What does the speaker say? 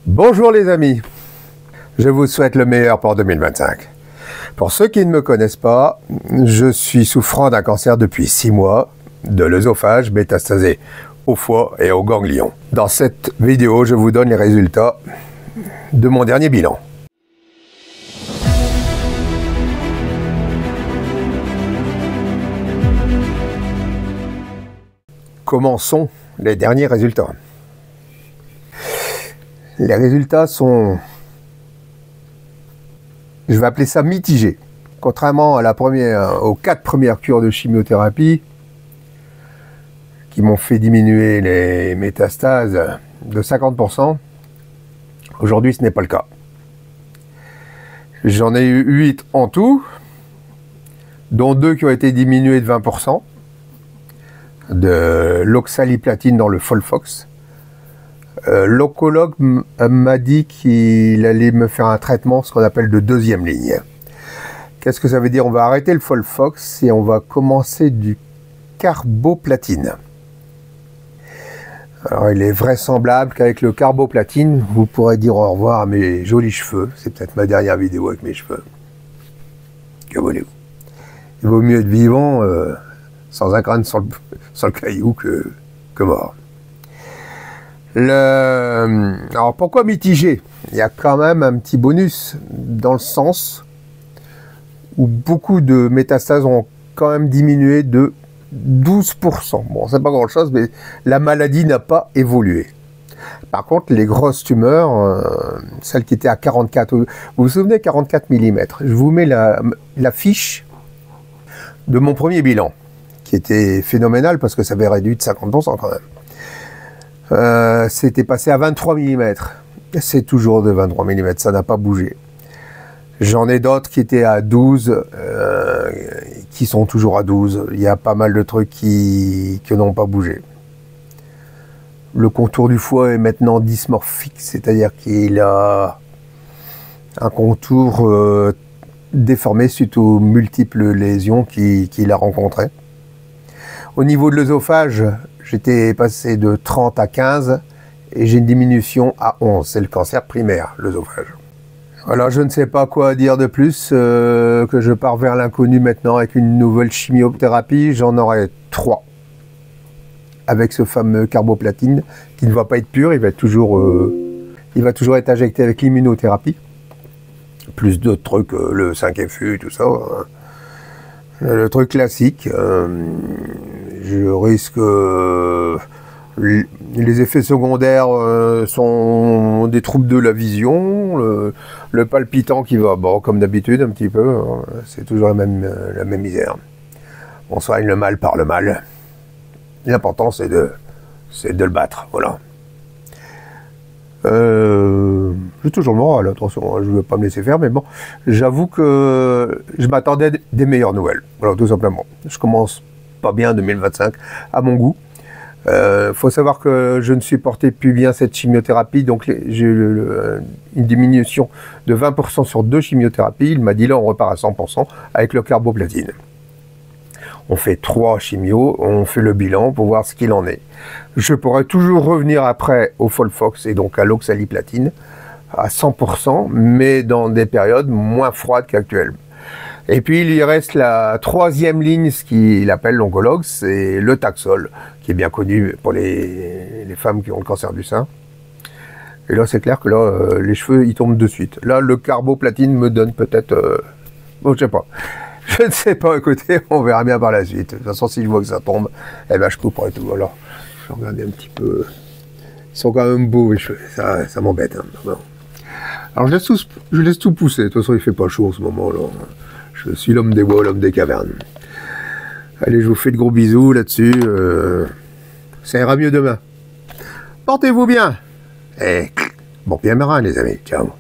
Bonjour les amis, je vous souhaite le meilleur pour 2025. Pour ceux qui ne me connaissent pas, je suis souffrant d'un cancer depuis 6 mois, de l'œsophage métastasé au foie et au ganglion. Dans cette vidéo, je vous donne les résultats de mon dernier bilan. Commençons les derniers résultats. Les résultats sont, je vais appeler ça mitigés. Contrairement à aux 4 premières cures de chimiothérapie qui m'ont fait diminuer les métastases de 50%, aujourd'hui ce n'est pas le cas. J'en ai eu 8 en tout, dont 2 qui ont été diminués de 20%, de l'oxaliplatine dans le Folfox. L'oncologue m'a dit qu'il allait me faire un traitement, ce qu'on appelle de deuxième ligne. Qu'est-ce que ça veut dire? On va arrêter le Folfox et on va commencer du carboplatine. Alors il est vraisemblable qu'avec le carboplatine, vous pourrez dire au revoir à mes jolis cheveux. C'est peut-être ma dernière vidéo avec mes cheveux. Que voulez-vous? Il vaut mieux être vivant sans un crâne sur le caillou que mort. Alors pourquoi mitigé? Il y a quand même un petit bonus dans le sens où beaucoup de métastases ont quand même diminué de 12%. Bon, c'est pas grand chose, mais la maladie n'a pas évolué. Par contre, les grosses tumeurs, celles qui étaient à 44, vous vous souvenez, 44 mm, je vous mets la fiche de mon premier bilan, qui était phénoménal parce que ça avait réduit de 50% quand même. C'était passé à 23 mm. C'est toujours de 23 mm, ça n'a pas bougé. J'en ai d'autres qui étaient à 12, qui sont toujours à 12. Il y a pas mal de trucs qui n'ont pas bougé. Le contour du foie est maintenant dysmorphique, c'est-à-dire qu'il a un contour déformé suite aux multiples lésions qu'il a rencontrées. Au niveau de l'œsophage, j'étais passé de 30 à 15 et j'ai une diminution à 11. C'est le cancer primaire, l'œsophage. Voilà, je ne sais pas quoi dire de plus, que je pars vers l'inconnu maintenant avec une nouvelle chimiothérapie. J'en aurai 3 avec ce fameux carboplatine qui ne va pas être pur, il va toujours être injecté avec l'immunothérapie. Plus d'autres trucs, le 5FU, tout ça. Le truc classique. Je risque... les effets secondaires sont des troubles de la vision, le palpitant qui va, bon, comme d'habitude, un petit peu, hein, c'est toujours la même misère. On soigne le mal par le mal. L'important, c'est de le battre, voilà. J'ai toujours le moral, attention, je ne veux pas me laisser faire, mais bon, j'avoue que je m'attendais à des meilleures nouvelles, voilà, tout simplement. Je commence pas bien 2025, à mon goût. Faut savoir que je ne supportais plus bien cette chimiothérapie, donc j'ai eu une diminution de 20% sur 2 chimiothérapies. Il m'a dit là on repart à 100% avec le carboplatine. On fait 3 chimios, on fait le bilan pour voir ce qu'il en est. Je pourrais toujours revenir après au Folfox et donc à l'oxaliplatine à 100%, mais dans des périodes moins froides qu'actuelles. Et puis il y reste la 3e ligne, ce qu'il appelle l'oncologue, c'est le Taxol, qui est bien connu pour les femmes qui ont le cancer du sein. Et là c'est clair que là les cheveux ils tombent de suite. Là le carboplatine me donne peut-être... bon, je sais pas. Je ne sais pas, écoutez, on verra bien par la suite. De toute façon, si je vois que ça tombe, eh ben je couperai tout. Alors, je vais regarder un petit peu. Ils sont quand même beaux, les cheveux. Ça m'embête. Hein. Bon. Alors, je laisse tout pousser. De toute façon, il fait pas chaud en ce moment-là. Je suis l'homme des bois, l'homme des cavernes. Allez, je vous fais de gros bisous là-dessus. Ça ira mieux demain. Portez-vous bien. Et bon bien marin, les amis. Ciao.